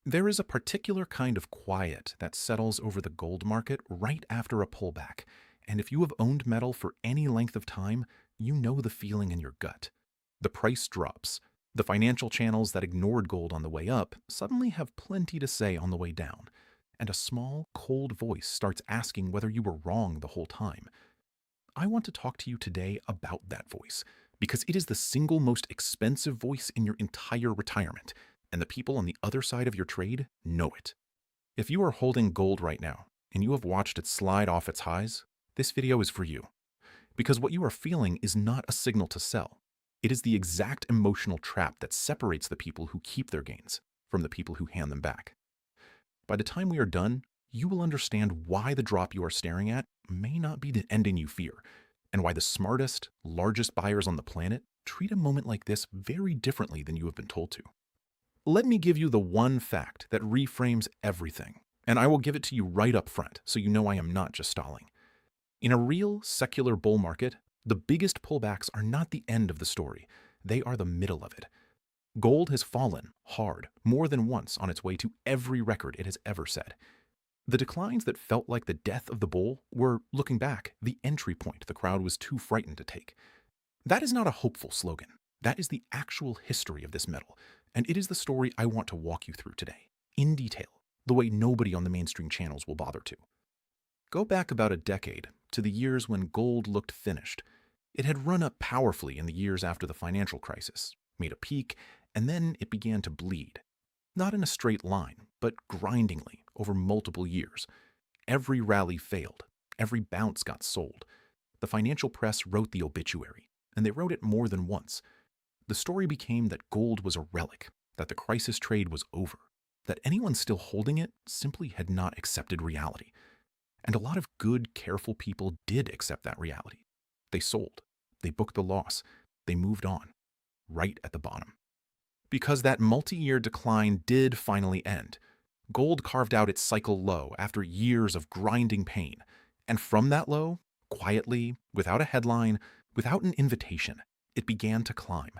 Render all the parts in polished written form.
There is a particular kind of quiet that settles over the gold market right after a pullback. And if you have owned metal for any length of time, you know the feeling in your gut. The price drops. The financial channels that ignored gold on the way up suddenly have plenty to say on the way down. And a small, cold voice starts asking whether you were wrong the whole time. I want to talk to you today about that voice because it is the single most expensive voice in your entire retirement, and the people on the other side of your trade know it. If you are holding gold right now and you have watched it slide off its highs, this video is for you. Because what you are feeling is not a signal to sell. It is the exact emotional trap that separates the people who keep their gains from the people who hand them back. By the time we are done, you will understand why the drop you are staring at may not be the ending you fear, and why the smartest, largest buyers on the planet treat a moment like this very differently than you have been told to. Let me give you the one fact that reframes everything, and I will give it to you right up front so you know I am not just stalling. In a real secular bull market, the biggest pullbacks are not the end of the story, they are the middle of it. Gold has fallen hard more than once on its way to every record it has ever set. The declines that felt like the death of the bull were, looking back, the entry point the crowd was too frightened to take. That is not a hopeful slogan. That is the actual history of this metal, and it is the story I want to walk you through today, in detail, the way nobody on the mainstream channels will bother to. Go back about a decade to the years when gold looked finished. It had run up powerfully in the years after the financial crisis, made a peak, and then it began to bleed. Not in a straight line, but grindingly over multiple years. Every rally failed. Every bounce got sold. The financial press wrote the obituary, and they wrote it more than once. The story became that gold was a relic, that the crisis trade was over, that anyone still holding it simply had not accepted reality. And a lot of good, careful people did accept that reality. They sold. They booked the loss. They moved on, right at the bottom. Because that multi-year decline did finally end. Gold carved out its cycle low after years of grinding pain. And from that low, quietly, without a headline, without an invitation, it began to climb.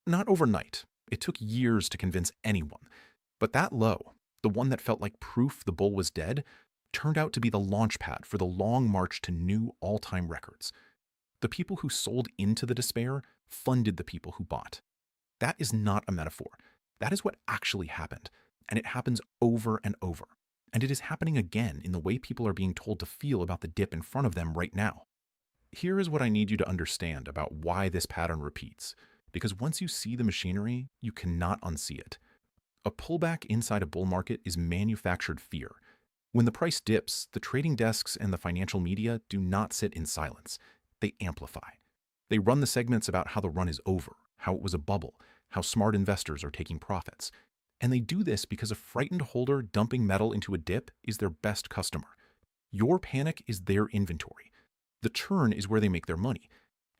Not overnight. It took years to convince anyone. But that low, the one that felt like proof the bull was dead, turned out to be the launchpad for the long march to new all-time records. The people who sold into the despair funded the people who bought. That is not a metaphor. That is what actually happened, and it happens over and over. And it is happening again in the way people are being told to feel about the dip in front of them right now. Here is what I need you to understand about why this pattern repeats, because once you see the machinery, you cannot unsee it. A pullback inside a bull market is manufactured fear. When the price dips, the trading desks and the financial media do not sit in silence. They amplify. They run the segments about how the run is over, how it was a bubble, how smart investors are taking profits. And they do this because a frightened holder dumping metal into a dip is their best customer. Your panic is their inventory. The turn is where they make their money.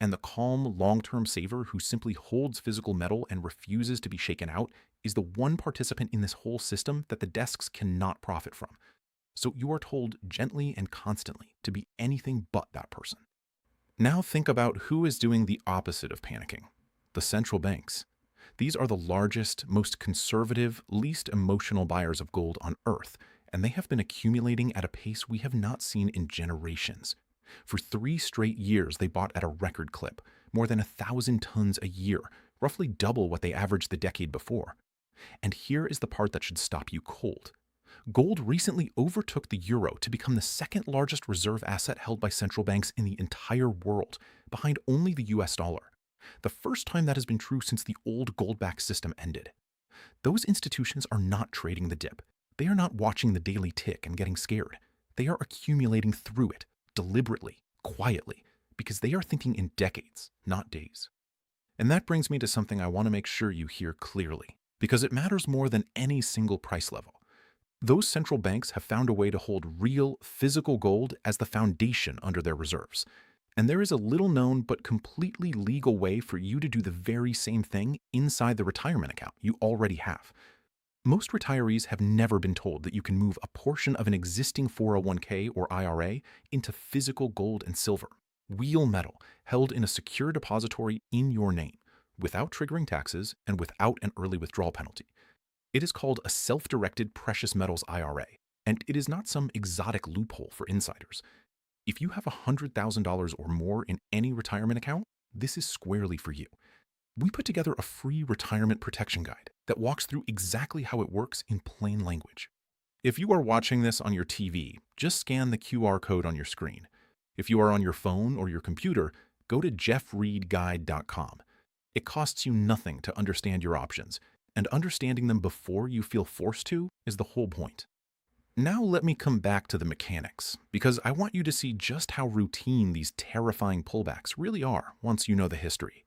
And the calm, long-term saver who simply holds physical metal and refuses to be shaken out is the one participant in this whole system that the desks cannot profit from. So you are told gently and constantly to be anything but that person. Now think about who is doing the opposite of panicking. The central banks. These are the largest, most conservative, least emotional buyers of gold on earth, and they have been accumulating at a pace we have not seen in generations. For 3 straight years, they bought at a record clip, more than 1,000 tons a year, roughly double what they averaged the decade before. And here is the part that should stop you cold. Gold recently overtook the euro to become the second largest reserve asset held by central banks in the entire world, behind only the US dollar. The first time that has been true since the old gold-backed system ended. Those institutions are not trading the dip. They are not watching the daily tick and getting scared. They are accumulating through it, deliberately, quietly, because they are thinking in decades, not days. And that brings me to something I want to make sure you hear clearly, because it matters more than any single price level. Those central banks have found a way to hold real, physical gold as the foundation under their reserves. And there is a little-known but completely legal way for you to do the very same thing inside the retirement account you already have. Most retirees have never been told that you can move a portion of an existing 401k or IRA into physical gold and silver, real metal, held in a secure depository in your name, without triggering taxes and without an early withdrawal penalty. It is called a self-directed precious metals IRA, and it is not some exotic loophole for insiders. If you have $100,000 or more in any retirement account, this is squarely for you. We put together a free retirement protection guide that walks through exactly how it works in plain language. If you are watching this on your TV, just scan the QR code on your screen. If you are on your phone or your computer, go to jeffreedguide.com. It costs you nothing to understand your options, and understanding them before you feel forced to is the whole point. Now let me come back to the mechanics, because I want you to see just how routine these terrifying pullbacks really are once you know the history.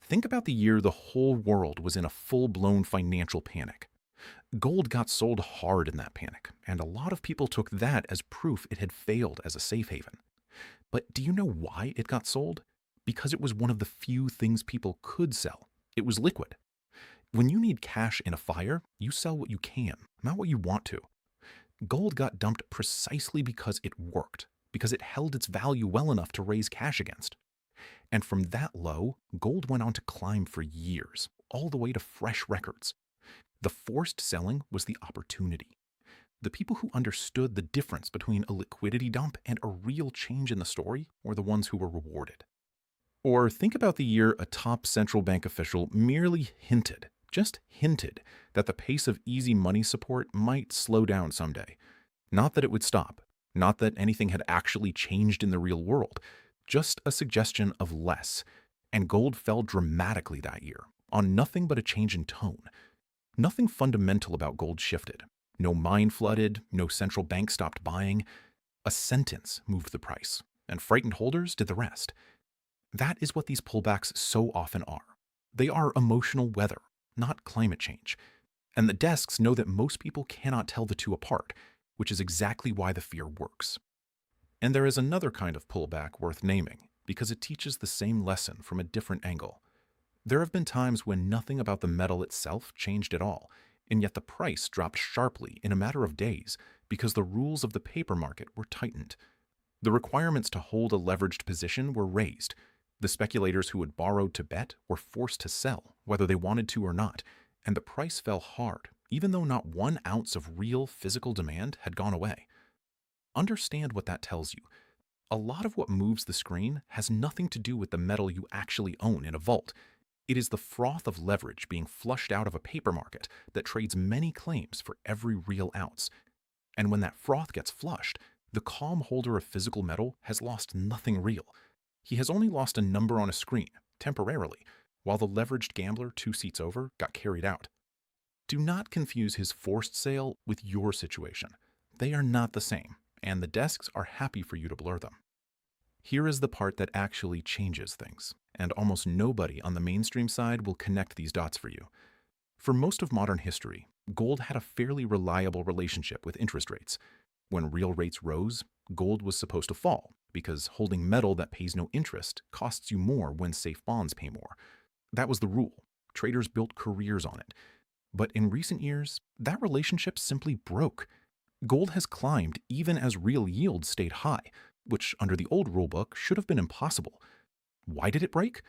Think about the year the whole world was in a full-blown financial panic. Gold got sold hard in that panic, and a lot of people took that as proof it had failed as a safe haven. But do you know why it got sold? Because it was one of the few things people could sell. It was liquid. When you need cash in a fire, you sell what you can, not what you want to. Gold got dumped precisely because it worked, because it held its value well enough to raise cash against. And from that low, gold went on to climb for years, all the way to fresh records. The forced selling was the opportunity. The people who understood the difference between a liquidity dump and a real change in the story were the ones who were rewarded. Or think about the year a top central bank official merely hinted, just hinted, that the pace of easy money support might slow down someday. Not that it would stop, not that anything had actually changed in the real world, just a suggestion of less. And gold fell dramatically that year, on nothing but a change in tone. Nothing fundamental about gold shifted. No mine flooded, no central bank stopped buying. A sentence moved the price, and frightened holders did the rest. That is what these pullbacks so often are. They are emotional weather, not climate change. And the desks know that most people cannot tell the two apart, which is exactly why the fear works. And there is another kind of pullback worth naming, because it teaches the same lesson from a different angle. There have been times when nothing about the metal itself changed at all, and yet the price dropped sharply in a matter of days because the rules of the paper market were tightened. The requirements to hold a leveraged position were raised. The speculators who had borrowed to bet were forced to sell, whether they wanted to or not, and the price fell hard, even though not 1 ounce of real physical demand had gone away. Understand what that tells you. A lot of what moves the screen has nothing to do with the metal you actually own in a vault. It is the froth of leverage being flushed out of a paper market that trades many claims for every real ounce. And when that froth gets flushed, the calm holder of physical metal has lost nothing real. He has only lost a number on a screen, temporarily, while the leveraged gambler 2 seats over got carried out. Do not confuse his forced sale with your situation. They are not the same, and the desks are happy for you to blur them. Here is the part that actually changes things, and almost nobody on the mainstream side will connect these dots for you. For most of modern history, gold had a fairly reliable relationship with interest rates. When real rates rose, gold was supposed to fall, because holding metal that pays no interest costs you more when safe bonds pay more. That was the rule. Traders built careers on it. But in recent years, that relationship simply broke. Gold has climbed even as real yields stayed high, which under the old rulebook should have been impossible. Why did it break?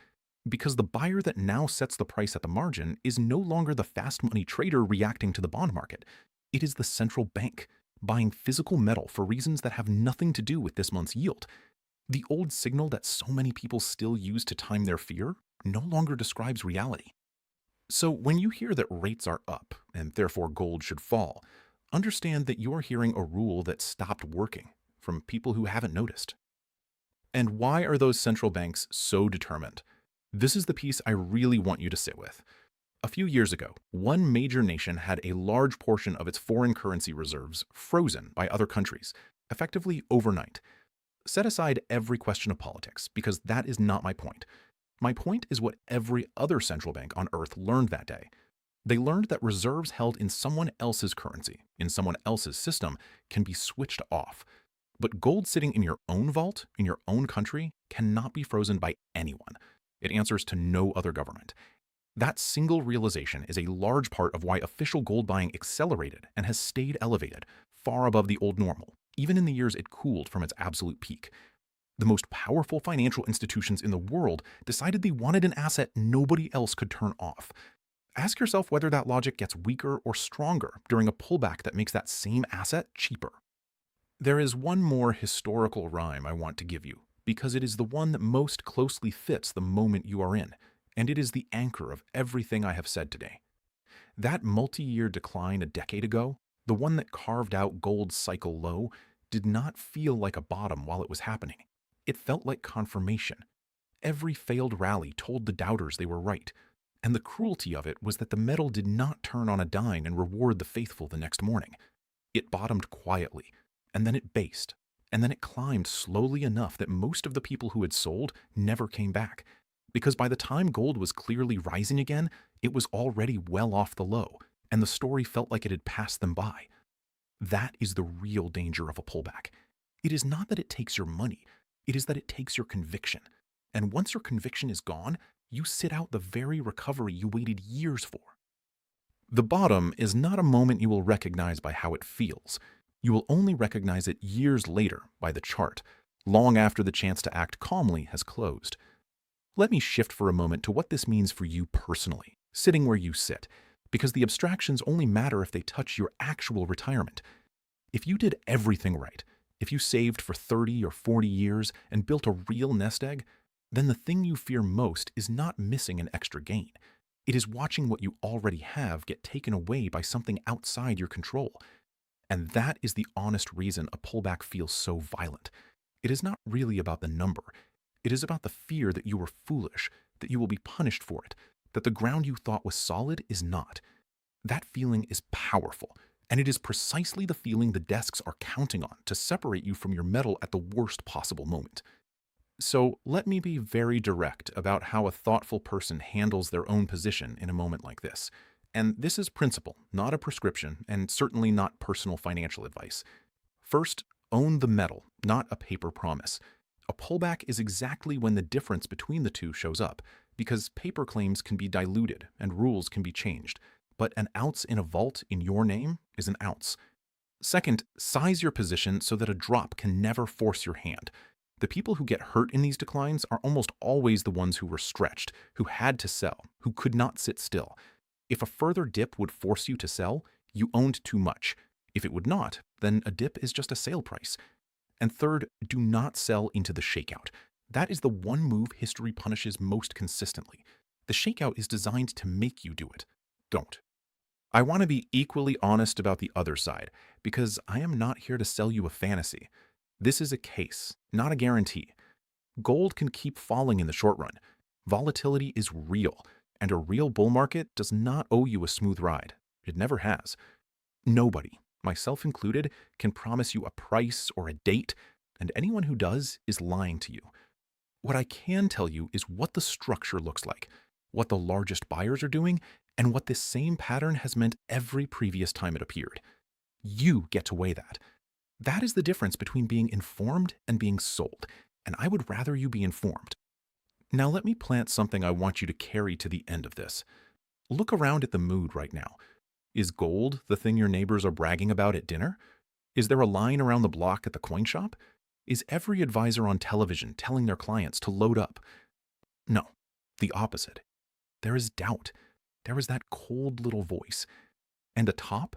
Because the buyer that now sets the price at the margin is no longer the fast money trader reacting to the bond market. It is the central bank, buying physical metal for reasons that have nothing to do with this month's yield. The old signal that so many people still use to time their fear no longer describes reality. So when you hear that rates are up, and therefore gold should fall, understand that you're hearing a rule that stopped working from people who haven't noticed. And why are those central banks so determined? This is the piece I really want you to sit with. A few years ago, one major nation had a large portion of its foreign currency reserves frozen by other countries, effectively overnight. Set aside every question of politics, because that is not my point. My point is what every other central bank on Earth learned that day. They learned that reserves held in someone else's currency, in someone else's system, can be switched off. But gold sitting in your own vault, in your own country, cannot be frozen by anyone. It answers to no other government. That single realization is a large part of why official gold buying accelerated and has stayed elevated, far above the old normal, even in the years it cooled from its absolute peak. The most powerful financial institutions in the world decided they wanted an asset nobody else could turn off. Ask yourself whether that logic gets weaker or stronger during a pullback that makes that same asset cheaper. There is one more historical rhyme I want to give you, because it is the one that most closely fits the moment you are in, and it is the anchor of everything I have said today. That multi-year decline a decade ago, the one that carved out gold's cycle low, did not feel like a bottom while it was happening. It felt like confirmation. Every failed rally told the doubters they were right, and the cruelty of it was that the metal did not turn on a dime and reward the faithful the next morning. It bottomed quietly, and then it based, and then it climbed slowly enough that most of the people who had sold never came back, because by the time gold was clearly rising again, it was already well off the low, and the story felt like it had passed them by. That is the real danger of a pullback. It is not that it takes your money, it is that it takes your conviction. And once your conviction is gone, you sit out the very recovery you waited years for. The bottom is not a moment you will recognize by how it feels. You will only recognize it years later by the chart, long after the chance to act calmly has closed. Let me shift for a moment to what this means for you personally, sitting where you sit, because the abstractions only matter if they touch your actual retirement. If you did everything right, if you saved for 30 or 40 years and built a real nest egg, then the thing you fear most is not missing an extra gain. It is watching what you already have get taken away by something outside your control. And that is the honest reason a pullback feels so violent. It is not really about the number. It is about the fear that you were foolish, that you will be punished for it, that the ground you thought was solid is not. That feeling is powerful, and it is precisely the feeling the desks are counting on to separate you from your metal at the worst possible moment. So let me be very direct about how a thoughtful person handles their own position in a moment like this. And this is principle, not a prescription, and certainly not personal financial advice. First, own the metal, not a paper promise. A pullback is exactly when the difference between the two shows up, because paper claims can be diluted and rules can be changed. But an ounce in a vault in your name is an ounce. Second, size your position so that a drop can never force your hand. The people who get hurt in these declines are almost always the ones who were stretched, who had to sell, who could not sit still. If a further dip would force you to sell, you owned too much. If it would not, then a dip is just a sale price. And third, do not sell into the shakeout. That is the one move history punishes most consistently. The shakeout is designed to make you do it. Don't. I want to be equally honest about the other side, because I am not here to sell you a fantasy. This is a case, not a guarantee. Gold can keep falling in the short run. Volatility is real, and a real bull market does not owe you a smooth ride. It never has. Nobody, myself included, can promise you a price or a date, and anyone who does is lying to you. What I can tell you is what the structure looks like, what the largest buyers are doing, and what this same pattern has meant every previous time it appeared. You get to weigh that. That is the difference between being informed and being sold, and I would rather you be informed. Now let me plant something I want you to carry to the end of this. Look around at the mood right now. Is gold the thing your neighbors are bragging about at dinner? Is there a line around the block at the coin shop? Is every advisor on television telling their clients to load up? No, the opposite. There is doubt. There is that cold little voice. And a top,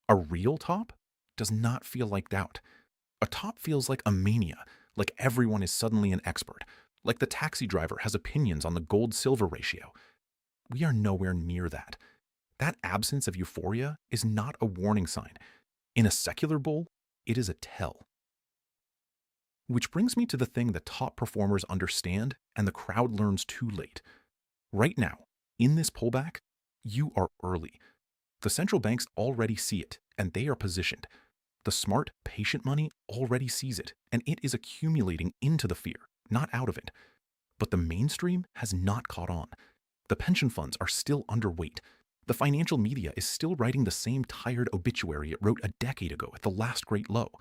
a real top, does not feel like doubt. A top feels like a mania, like everyone is suddenly an expert, like the taxi driver has opinions on the gold-silver ratio. We are nowhere near that. That absence of euphoria is not a warning sign. In a secular bull, it is a tell. Which brings me to the thing that top performers understand and the crowd learns too late. Right now, in this pullback, you are early. The central banks already see it, and they are positioned. The smart, patient money already sees it, and it is accumulating into the fear, not out of it. But the mainstream has not caught on. The pension funds are still underweight. The financial media is still writing the same tired obituary it wrote a decade ago at the last great low.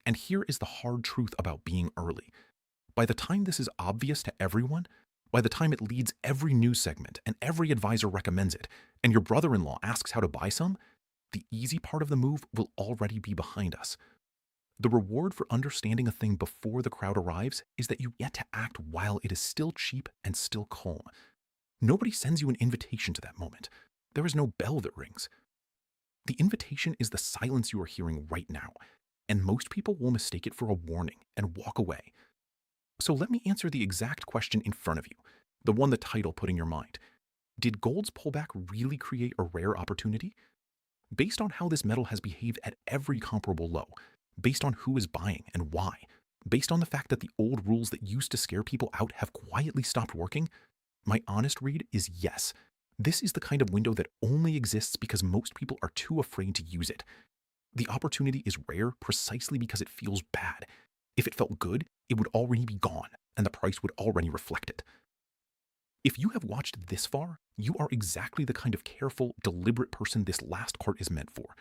And here is the hard truth about being early. By the time this is obvious to everyone, by the time it leads every news segment and every advisor recommends it, and your brother-in-law asks how to buy some, the easy part of the move will already be behind us. The reward for understanding a thing before the crowd arrives is that you get to act while it is still cheap and still calm. Nobody sends you an invitation to that moment. There is no bell that rings. The invitation is the silence you are hearing right now, and most people will mistake it for a warning and walk away. So let me answer the exact question in front of you, the one the title put in your mind. Did gold's pullback really create a rare opportunity? Based on how this metal has behaved at every comparable low, based on who is buying and why, based on the fact that the old rules that used to scare people out have quietly stopped working, my honest read is yes. This is the kind of window that only exists because most people are too afraid to use it. The opportunity is rare precisely because it feels bad. If it felt good, it would already be gone, and the price would already reflect it. If you have watched this far, you are exactly the kind of careful, deliberate person this last part is meant for.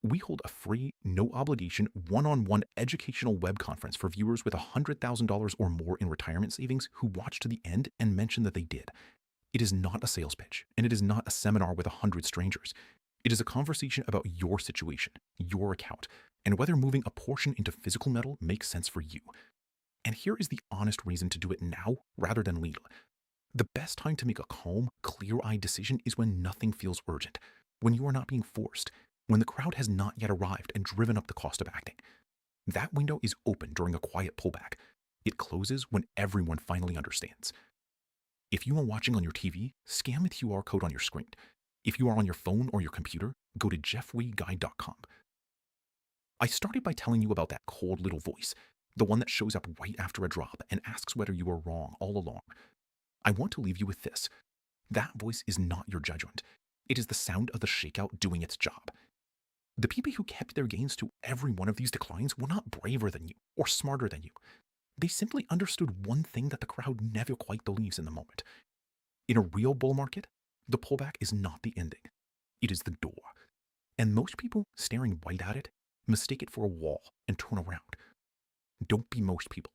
We hold a free, no obligation, one-on-one educational web conference for viewers with $100,000 or more in retirement savings who watch to the end and mention that they did. It is not a sales pitch, and it is not a seminar with 100 strangers. It is a conversation about your situation, your account, and whether moving a portion into physical metal makes sense for you. And here is the honest reason to do it now rather than later. The best time to make a calm, clear-eyed decision is when nothing feels urgent, when you are not being forced, when the crowd has not yet arrived and driven up the cost of acting. That window is open during a quiet pullback. It closes when everyone finally understands. If you are watching on your TV, scan the QR code on your screen. If you are on your phone or your computer, go to jeffwayguide.com. I started by telling you about that cold little voice, the one that shows up right after a drop and asks whether you were wrong all along. I want to leave you with this. That voice is not your judgment. It is the sound of the shakeout doing its job. The people who kept their gains to every one of these declines were not braver than you or smarter than you. They simply understood one thing that the crowd never quite believes in the moment. In a real bull market, the pullback is not the ending. It is the door. And most people staring right at it mistake it for a wall and turn around. Don't be most people.